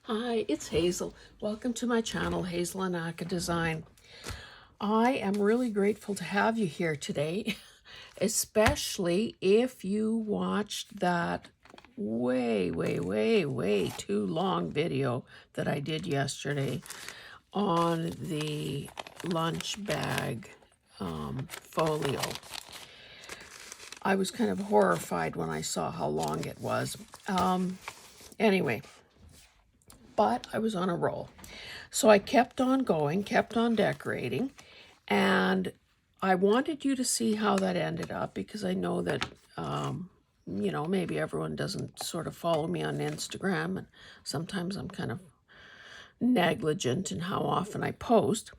Hi, it's Hazel. Welcome to my channel, Hazel and Aka Design. I am really grateful to have you here today, especially if you watched that way too long video that I did yesterday on the lunch bag folio. I was kind of horrified when I saw how long it was. Anyway, but I was on a roll. So I kept on going, kept on decorating, and I wanted you to see how that ended up because I know that, maybe everyone doesn't sort of follow me on Instagram, and sometimes I'm kind of negligent in how often I post.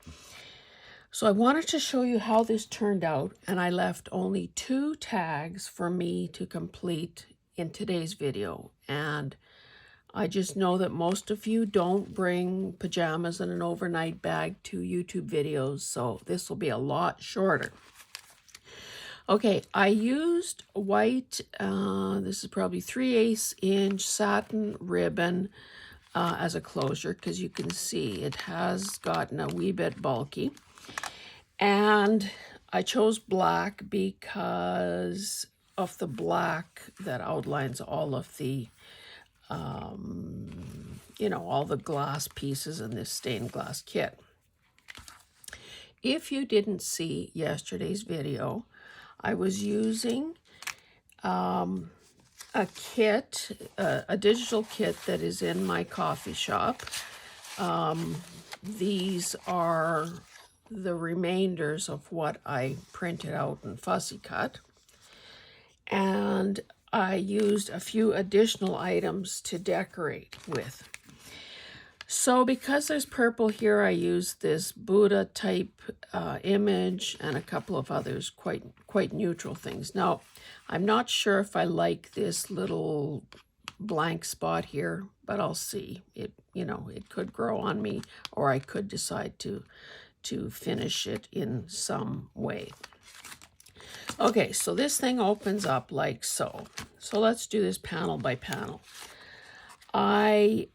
So I wanted to show you how this turned out, and I left only 2 tags for me to complete in today's video. And I just know that most of you don't bring pajamas and an overnight bag to YouTube videos, so this will be a lot shorter. Okay, I used white, this is probably 3/8 inch satin ribbon as a closure because you can see it has gotten a wee bit bulky. And I chose black because of the black that outlines all of the all the glass pieces in this stained glass kit. If you didn't see yesterday's video, I was using a kit, a digital kit that is in my coffee shop. These are the remainders of what I printed out and fussy cut. And I used a few additional items to decorate with. So because there's purple here, I used this Buddha type image and a couple of others, quite neutral things. Now, I'm not sure if I like this little blank spot here, but I'll see. It could grow on me, or I could decide to finish it in some way. Okay, so this thing opens up like so. So let's do this panel by panel. I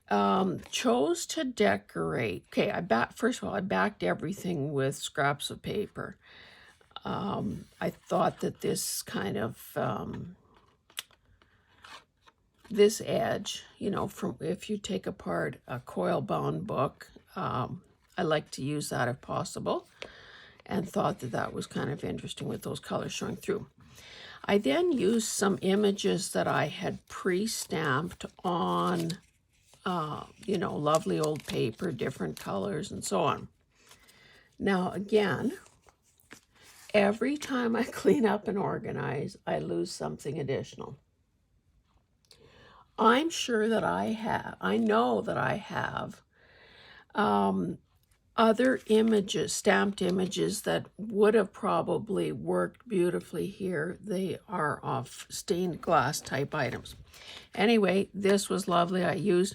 chose to decorate. Okay, first of all, I backed everything with scraps of paper. I thought that this kind of, this edge, from if you take apart a coil-bound book, I like to use that if possible, and thought that that was kind of interesting with those colors showing through. I then used some images that I had pre-stamped on, lovely old paper, different colors, and so on. Now, again, every time I clean up and organize, I lose something additional. I'm sure that I know that I have other images, stamped images that would have probably worked beautifully here. They are of stained glass type items. Anyway, this was lovely. I used,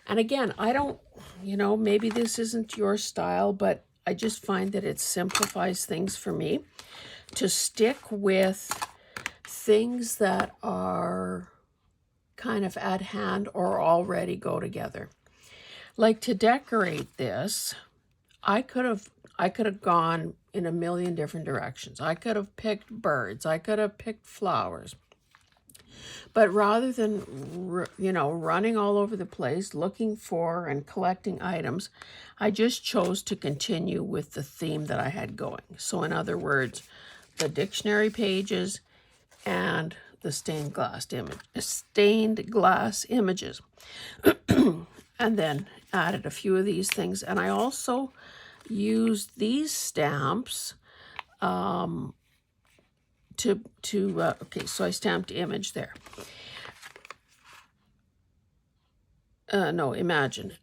and again, I don't, maybe this isn't your style, but I just find that it simplifies things for me to stick with things that are kind of at hand or already go together. Like to decorate this, I could have gone in a million different directions. I could have picked birds. I could have picked flowers. But rather than, running all over the place looking for and collecting items, I just chose to continue with the theme that I had going. So in other words, the dictionary pages and the stained glass images. And then added a few of these things. And I also used these stamps okay, so I stamped image there. No, imagine.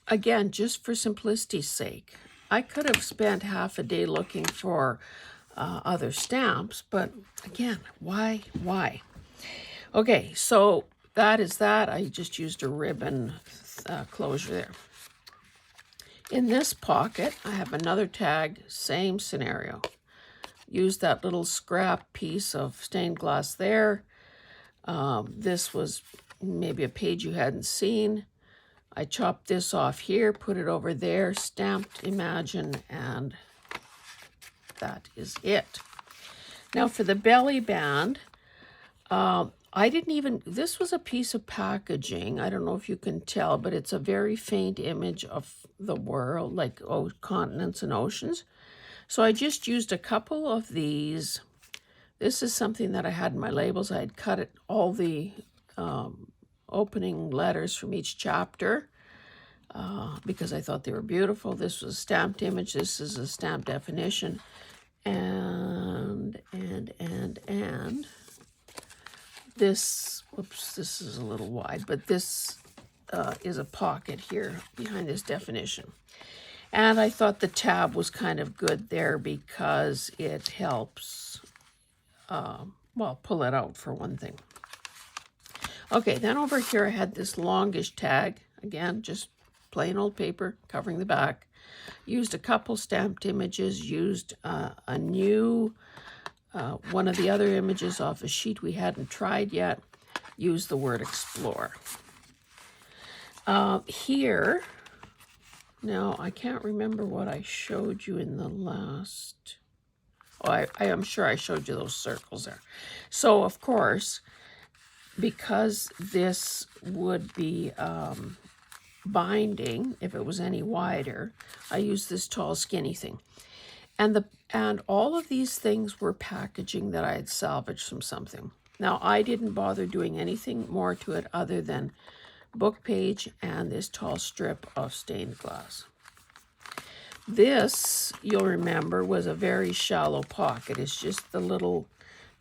Again, just for simplicity's sake, I could have spent half a day looking for other stamps, but again, why? Okay, so that is that. I just used a ribbon closure there. In this pocket, I have another tag, same scenario. Use that little scrap piece of stained glass there. This was maybe a page you hadn't seen. I chopped this off here, put it over there, stamped Imagine, and that is it. Now for the belly band, I didn't even, this was a piece of packaging. I don't know if you can tell, but it's a very faint image of the world, like continents and oceans. So I just used a couple of these. This is something that I had in my labels. I had cut all the opening letters from each chapter because I thought they were beautiful. This was a stamped image. This is a stamped definition. And this, whoops, this is a little wide, but this is a pocket here behind this definition. And I thought the tab was kind of good there because it helps, well, pull it out for one thing. Okay, then over here I had this longish tag. Again, just plain old paper covering the back. Used a couple stamped images, used a new, one of the other images off a sheet we hadn't tried yet. Used the word explore. Here, now I can't remember what I showed you in the last, I am sure I showed you those circles there. So of course, because this would be binding, if it was any wider, I used this tall skinny thing. And all of these things were packaging that I had salvaged from something. Now I didn't bother doing anything more to it other than book page and this tall strip of stained glass. This, you'll remember, was a very shallow pocket. It's just the little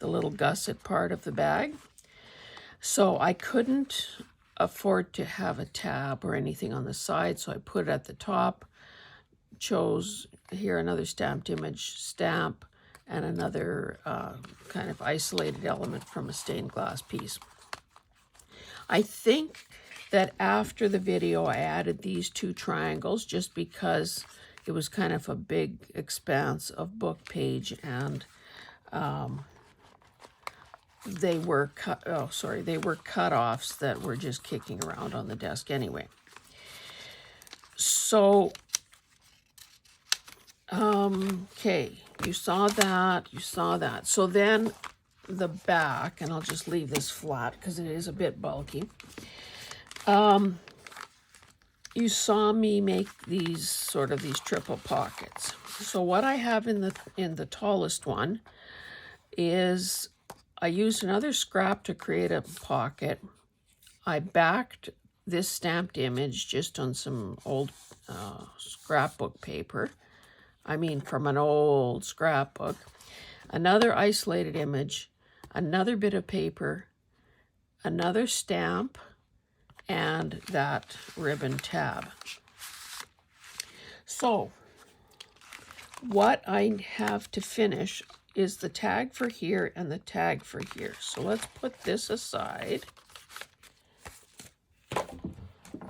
gusset part of the bag. So I couldn't afford to have a tab or anything on the side, so I put it at the top. Chose here another stamped image, stamp, and another kind of isolated element from a stained glass piece. I think that after the video I added these two triangles just because it was kind of a big expanse of book page, and they were cut-offs that were just kicking around on the desk anyway. So okay, you saw that. So then the back, and I'll just leave this flat because it is a bit bulky. You saw me make these triple pockets. So what I have in the tallest one is I used another scrap to create a pocket. I backed this stamped image just on some old scrapbook paper. I mean, from an old scrapbook. Another isolated image, another bit of paper, another stamp, and that ribbon tab. So what I have to finish is the tag for here and the tag for here. So let's put this aside.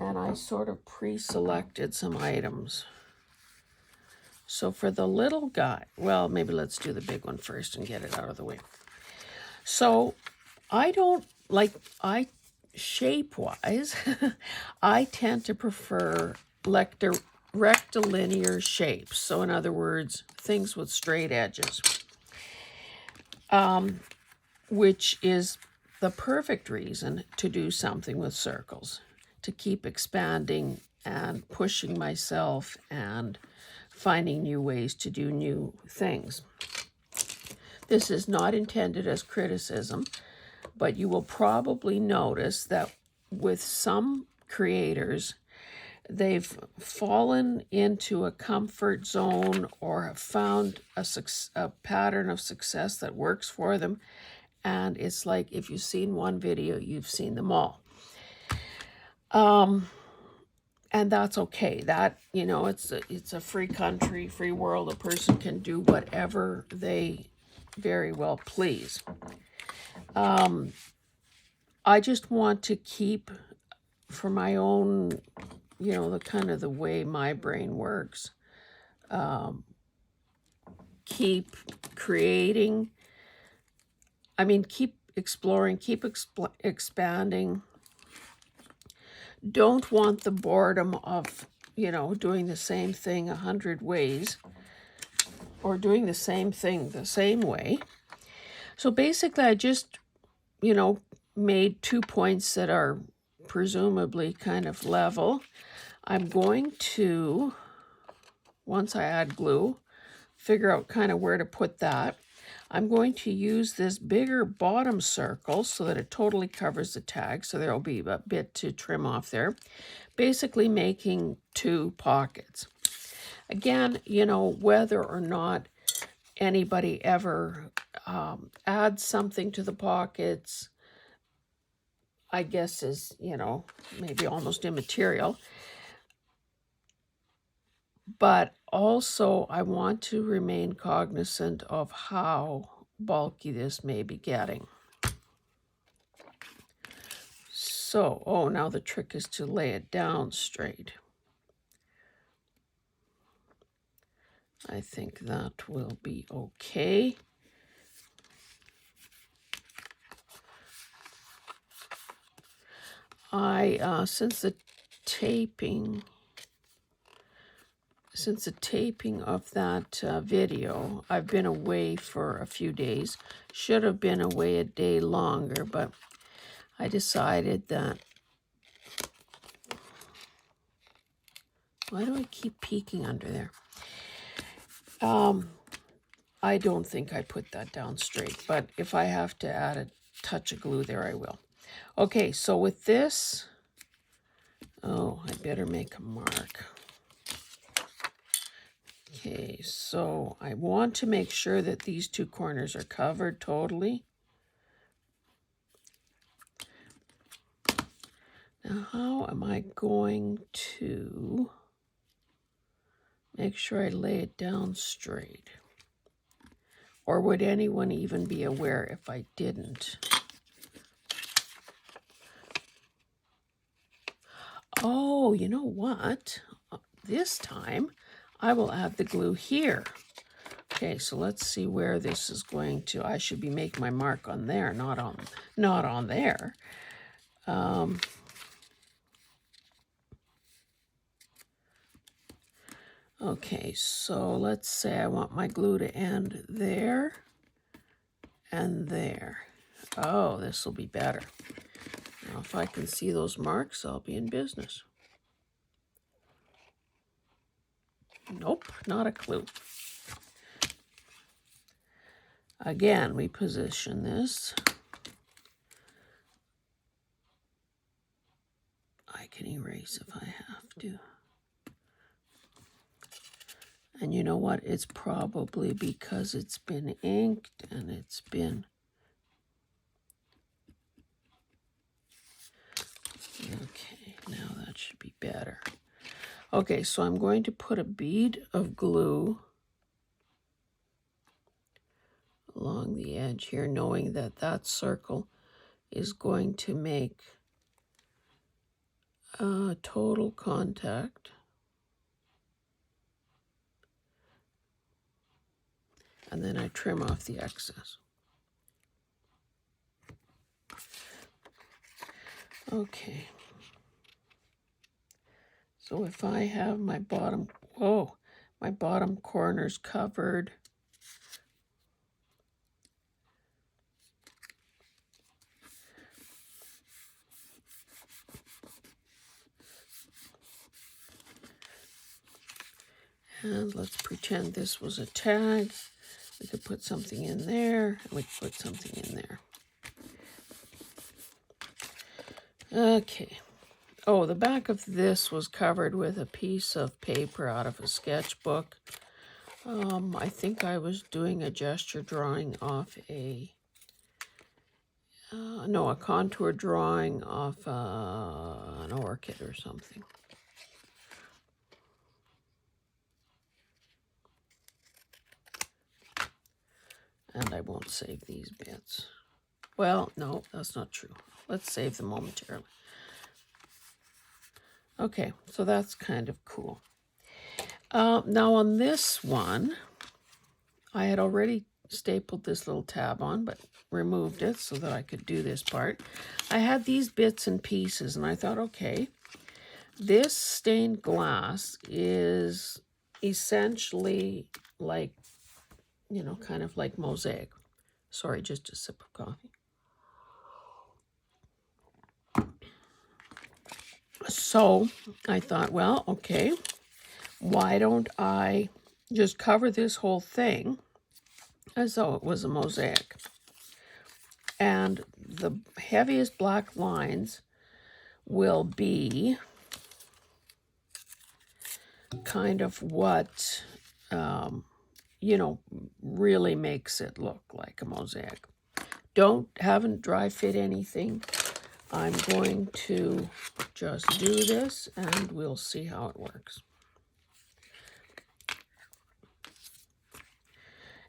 And I sort of pre-selected some items. So for the little guy, well, maybe let's do the big one first and get it out of the way. So shape-wise, I tend to prefer rectilinear shapes. So in other words, things with straight edges. Which is the perfect reason to do something with circles, to keep expanding and pushing myself and finding new ways to do new things. This is not intended as criticism, but you will probably notice that with some creators, they've fallen into a comfort zone or have found a pattern of success that works for them. And it's like, if you've seen one video, you've seen them all. And that's okay. That, it's a free country, free world. A person can do whatever they very well please. I just want to keep, for my own, the kind of the way my brain works, keep creating, keep exploring, keep expanding, don't want the boredom of, doing the same thing 100 ways or doing the same thing the same way. So basically, I just, made 2 points that are presumably kind of level. I'm going to, once I add glue, figure out kind of where to put that. I'm going to use this bigger bottom circle so that it totally covers the tag, so there will be a bit to trim off there, basically making 2 pockets. Again, whether or not anybody ever adds something to the pockets, I guess is, maybe almost immaterial. But also, I want to remain cognizant of how bulky this may be getting. So, now the trick is to lay it down straight. I think that will be okay. Since the taping of that video, I've been away for a few days. Should have been away a day longer, but I decided that... Why do I keep peeking under there? I don't think I put that down straight, but if I have to add a touch of glue there, I will. Okay, so with this, I better make a mark. Okay, so I want to make sure that these 2 corners are covered totally. Now, how am I going to make sure I lay it down straight? Or would anyone even be aware if I didn't? Oh, you know what? This time, I will add the glue here. Okay, so let's see where this is going to... I should be making my mark on there, not on there. Okay, so let's say I want my glue to end there and there. Oh, this will be better. Now, if I can see those marks, I'll be in business. Nope, not a clue. Again, we position this. I can erase if I have to. And you know what? It's probably because it's been inked and it's been... Okay, now that should be better. Okay, so I'm going to put a bead of glue along the edge here, knowing that that circle is going to make total contact. And then I trim off the excess. Okay. So if I have my bottom corners covered, and let's pretend this was a tag. We could put something in there, and we could put something in there. Okay. Oh, the back of this was covered with a piece of paper out of a sketchbook. I think I was doing a gesture drawing off a contour drawing off an orchid or something. And I won't save these bits. Well, no, that's not true. Let's save them momentarily. Okay, so that's kind of cool. Now on this one, I had already stapled this little tab on, but removed it so that I could do this part. I had these bits and pieces, and I thought, okay, this stained glass is essentially like, you know, kind of like mosaic. Sorry, just a sip of coffee. So I thought, well, okay, why don't I just cover this whole thing as though it was a mosaic? And the heaviest black lines will be kind of what, you know, really makes it look like a mosaic. Haven't dry fit anything. I'm going to just do this and we'll see how it works.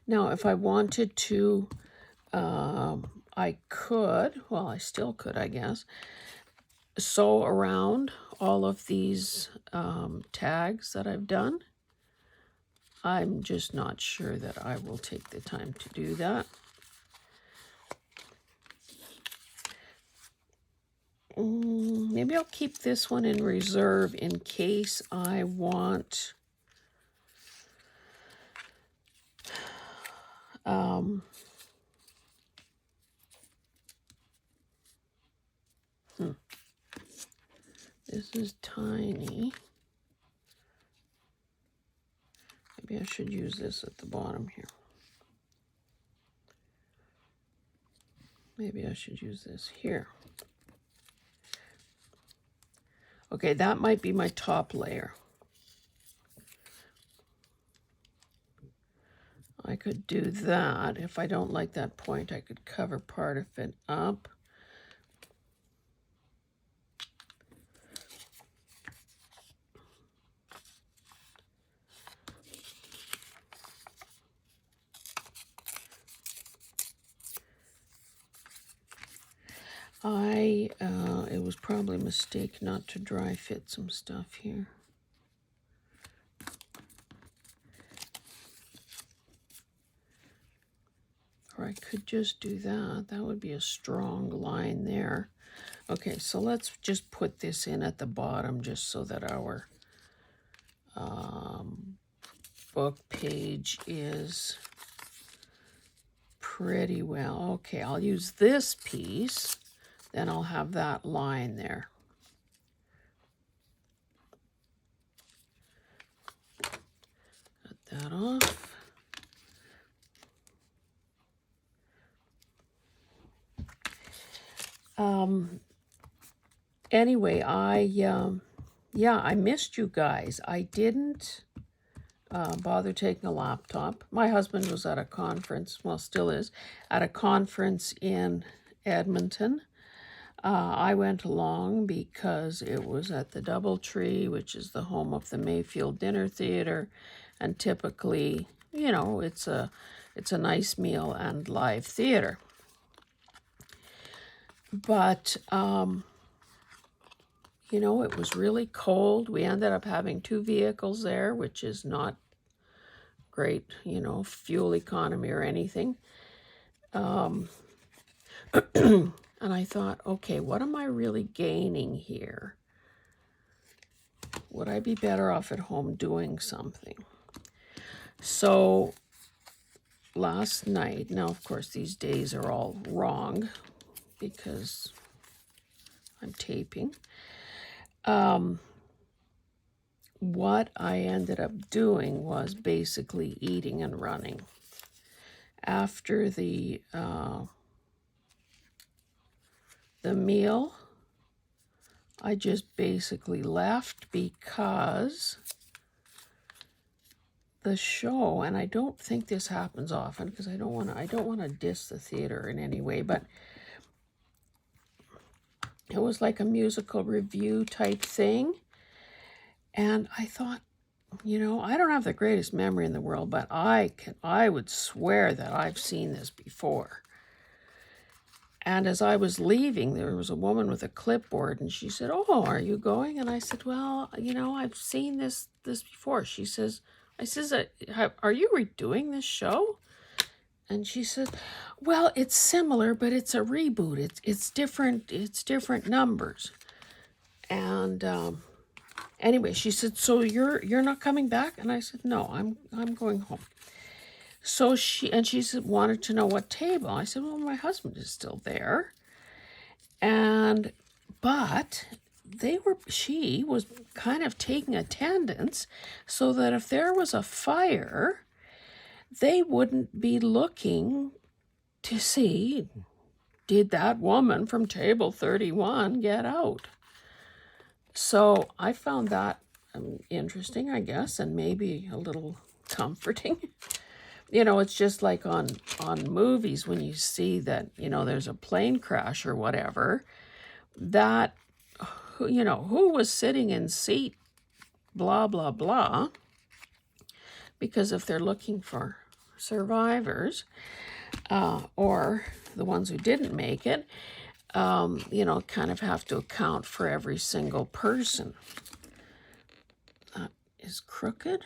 Now, if I wanted to, I could, well, I still could, I guess, sew around all of these tags that I've done. I'm just not sure that I will take the time to do that. Maybe I'll keep this one in reserve in case I want this is tiny. Maybe I should use this at the bottom here. Maybe I should use this here. Okay, that might be my top layer. I could do that. If I don't like that point, I could cover part of it up. It was probably a mistake not to dry fit some stuff here. Or I could just do that. That would be a strong line there. Okay, so let's just put this in at the bottom just so that our book page is pretty well. Okay, I'll use this piece. Then I'll have that line there. Cut that off. Anyway, I missed you guys. I didn't bother taking a laptop. My husband was at a conference, well, still is, at a conference in Edmonton. I went along because it was at the Doubletree, which is the home of the Mayfield Dinner Theater, and typically, you know, it's a nice meal and live theater. But you know, it was really cold. We ended up having 2 vehicles there, which is not great, you know, fuel economy or anything. And I thought, okay, what am I really gaining here? Would I be better off at home doing something? So last night, now of course these days are all wrong because I'm taping. What I ended up doing was basically eating and running. After the meal, I just basically left because the show, and I don't think this happens often because I don't want to diss the theater in any way, but it was like a musical review type thing. And I thought, you know, I don't have the greatest memory in the world, but I would swear that I've seen this before. And as I was leaving, there was a woman with a clipboard, and she said, "Oh, are you going?" And I said, "Well, you know, I've seen this before." She says, "Are you redoing this show?" And she said, "Well, it's similar, but it's a reboot. It's different. It's different numbers." And Anyway, she said, so you're not coming back? And I said, no, I'm going home. So she said, wanted to know what table. I said, well, my husband is still there. But she was kind of taking attendance so that if there was a fire, they wouldn't be looking to see, did that woman from table 31 get out? So I found that interesting, I guess, and maybe a little comforting. It's just like on movies when you see that, there's a plane crash or whatever, that, who was sitting in seat blah, blah, blah, because if they're looking for survivors or the ones who didn't make it, kind of have to account for every single person. That is crooked.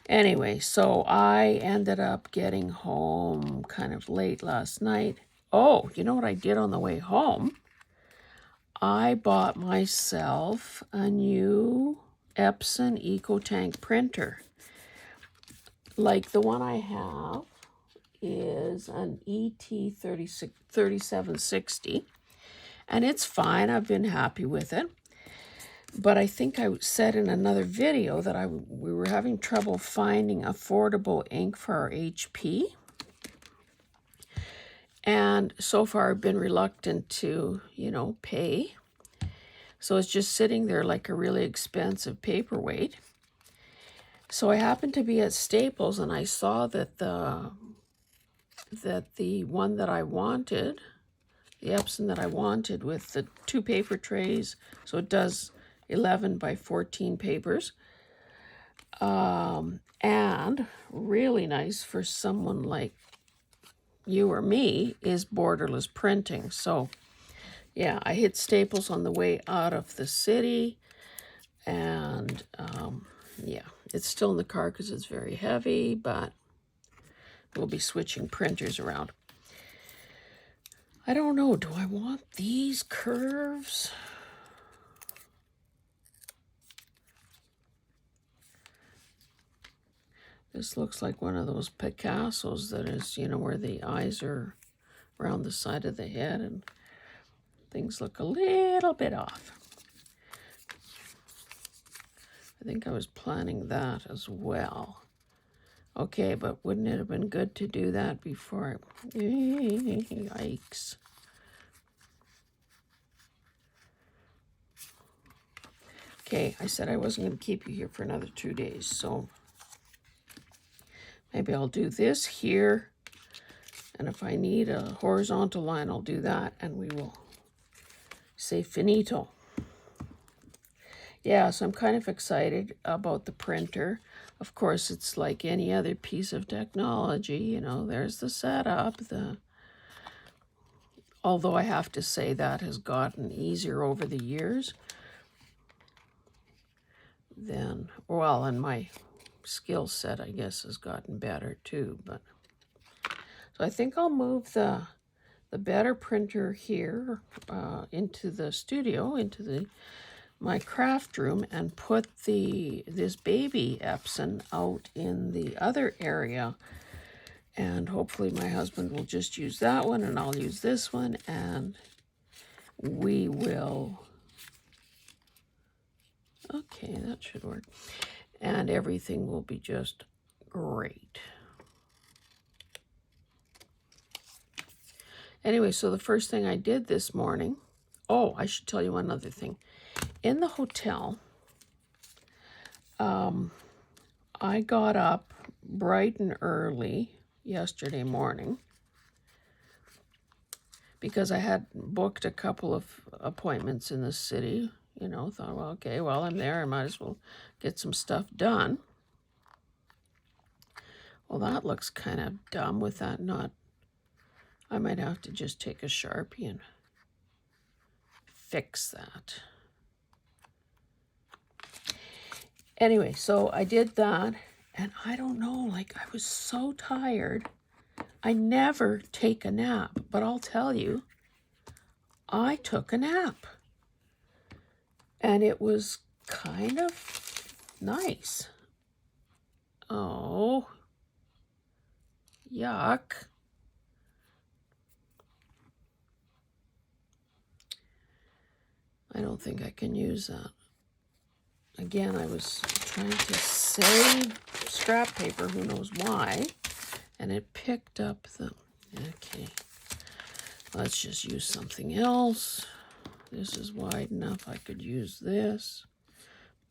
Anyway, so I ended up getting home kind of late last night. Oh, you know what I did on the way home? I bought myself a new Epson EcoTank printer. Like the one I have is an ET3760, and it's fine. I've been happy with it. But I think I said in another video that we were having trouble finding affordable ink for our HP. And so far I've been reluctant to, pay. So it's just sitting there like a really expensive paperweight. So I happened to be at Staples and I saw that the one that I wanted, the Epson that I wanted with the 2 paper trays, so it does 11 by 14 papers, and really nice for someone like you or me, is borderless printing. So yeah, I hit Staples on the way out of the city, and yeah, it's still in the car because it's very heavy, but we'll be switching printers around. I don't know, do I want these curves? This looks like one of those Picassos that is, where the eyes are around the side of the head and things look a little bit off. I think I was planning that as well. Okay, but wouldn't it have been good to do that before? Yikes. Okay, I said I wasn't going to keep you here for another 2 days, so maybe I'll do this here, and if I need a horizontal line, I'll do that, and we will say finito. Yeah, so I'm kind of excited about the printer. Of course, it's like any other piece of technology, there's the setup, although I have to say that has gotten easier over the years. And my skill set, I guess, has gotten better too. But so I think I'll move the better printer here into the studio, into my craft room, and put this baby Epson out in the other area. And hopefully my husband will just use that one, and I'll use this one, and we will... Okay, that should work. And everything will be just great. Anyway, so the first thing I did this morning... Oh, I should tell you one other thing. In the hotel, I got up bright and early yesterday morning because I had booked a couple of appointments in the city. Thought, well, okay, while I'm there, I might as well get some stuff done. Well, that looks kind of dumb with that knot. I might have to just take a Sharpie and fix that. Anyway, so I did that, and I don't know, I was so tired. I never take a nap, but I'll tell you, I took a nap. And it was kind of nice. Oh, yuck. I don't think I can use that. Again, I was trying to save scrap paper, who knows why, and it picked up the... Okay, let's just use something else. This is wide enough. I could use this.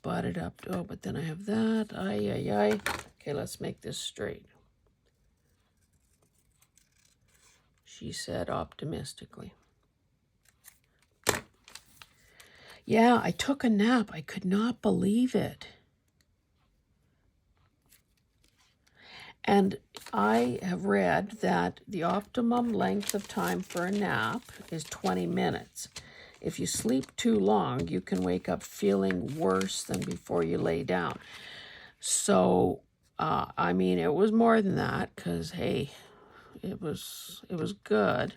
Butt it up. Oh, but then I have that. Ay, ay, ay. Okay, let's make this straight. She said optimistically. Yeah, I took a nap. I could not believe it. And I have read that the optimum length of time for a nap is 20 minutes. If you sleep too long, you can wake up feeling worse than before you lay down. So, I mean, it was more than that because, hey, it was good.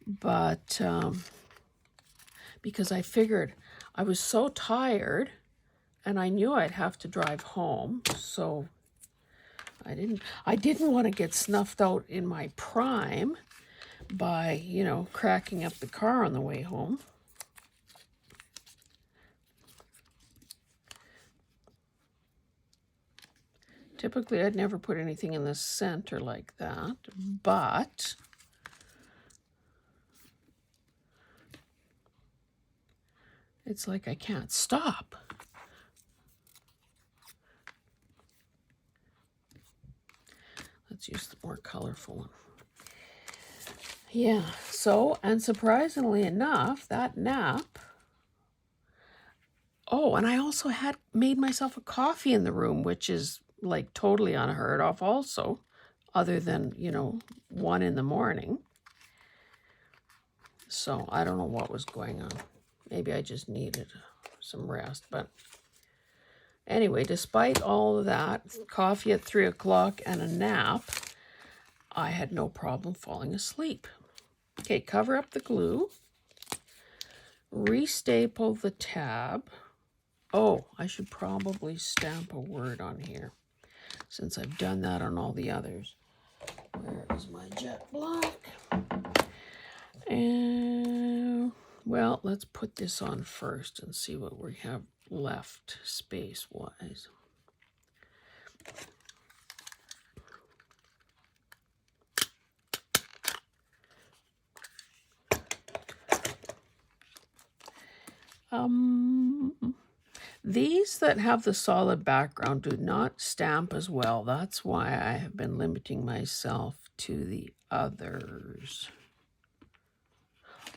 But because I figured I was so tired and I knew I'd have to drive home, so I didn't want to get snuffed out in my prime by, you know, cracking up the car on the way home. Typically, I'd never put anything in the center like that, but it's like I can't stop. Let's use the more colorful one. Yeah, so, and surprisingly enough, that nap... Oh, and I also had made myself a coffee in the room, which is like totally unheard of also, other than, you know, 1 in the morning. So I don't know what was going on. Maybe I just needed some rest. But anyway, despite all of that, coffee at 3 o'clock and a nap, I had no problem falling asleep. Okay, cover up the glue. Restaple the tab. Oh, I should probably stamp a word on here, since I've done that on all the others. Where is my jet black? And, well, let's put this on first and see what we have left space-wise. These that have the solid background do not stamp as well. That's why I have been limiting myself to the others.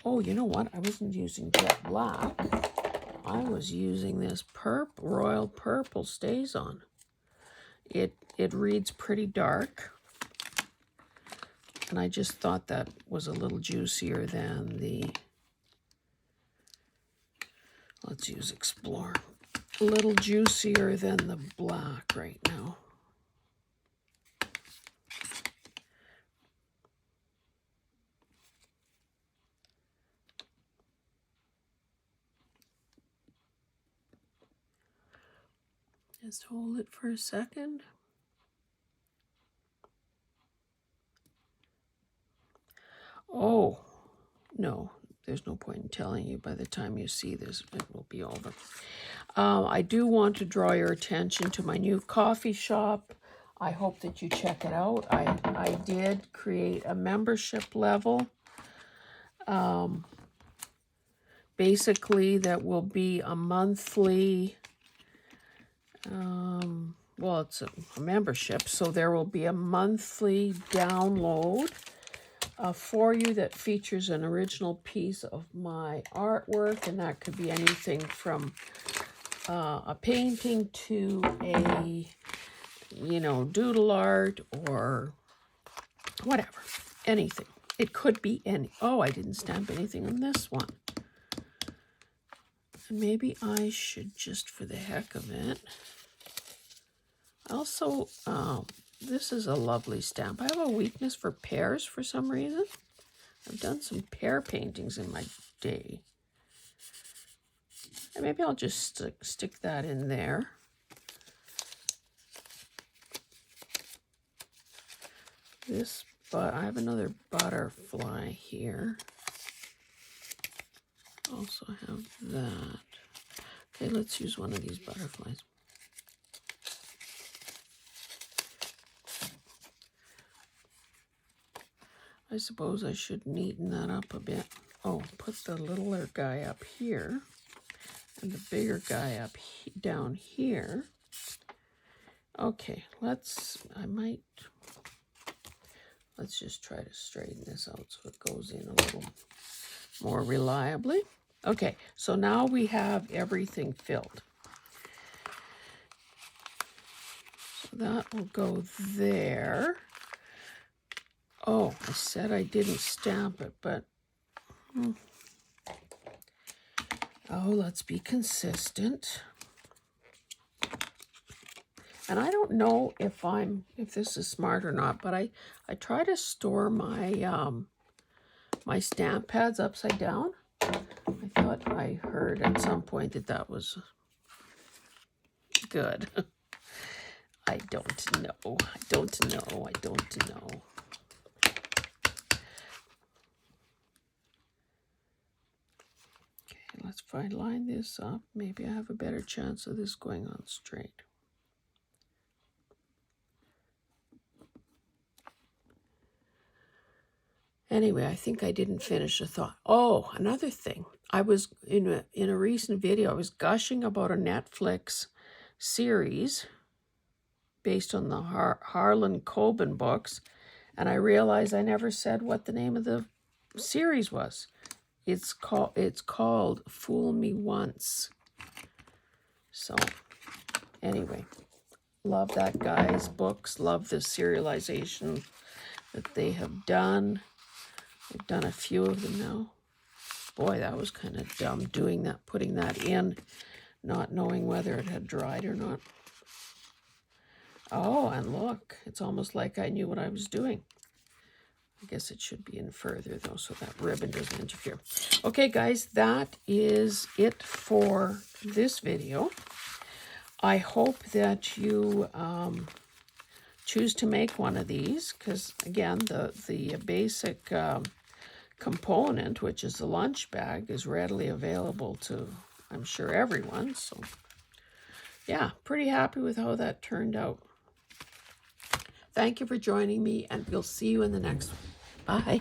Oh, you know what? I wasn't using jet black. I was using this royal purple StazOn. It reads pretty dark. And I just thought that was a little juicier than the... Let's use Explore. A little juicier than the black right now. Just hold it for a second. Oh, no, there's no point in telling you. By the time you see this, it will be over. I do want to draw your attention to my new coffee shop. I hope that you check it out. I did create a membership level. Basically, that will be a monthly... well, it's a membership, so there will be a monthly download for you that features an original piece of my artwork, and that could be anything from a painting to a, you know, doodle art or whatever, anything. It could be any... Oh, I didn't stamp anything on this one. Maybe I should, just for the heck of it... Also, this is a lovely stamp. I have a weakness for pears for some reason. I've done some pear paintings in my day. And maybe I'll just stick that in there. But I have another butterfly here. Also have that. Okay, let's use one of these butterflies. I suppose I should neaten that up a bit. Oh, put the littler guy up here and the bigger guy up down here. Okay, let's just try to straighten this out so it goes in a little more reliably. Okay, so now we have everything filled. So that will go there. Oh, I said I didn't stamp it, but oh, let's be consistent. And I don't know if this is smart or not, but I try to store my my stamp pads upside down. I thought I heard at some point that was good. I don't know. I don't know. I don't know. Okay, let's line this up. Maybe I have a better chance of this going on straight. Anyway, I think I didn't finish a thought. Oh, another thing. I was in a recent video, I was gushing about a Netflix series based on the Harlan Coben books, and I realized I never said what the name of the series was. It's called Fool Me Once. So, anyway, love that guy's books. Love the serialization that they have done. I've done a few of them now. Boy, that was kind of dumb doing that, putting that in, not knowing whether it had dried or not. Oh, and look, it's almost like I knew what I was doing. I guess it should be in further though, so that ribbon doesn't interfere. Okay, guys, that is it for this video. I hope that you choose to make one of these, because again, the basic component, which is the lunch bag, is readily available to, I'm sure, everyone. So yeah, pretty happy with how that turned out. Thank you for joining me, and we'll see you in the next one. Bye.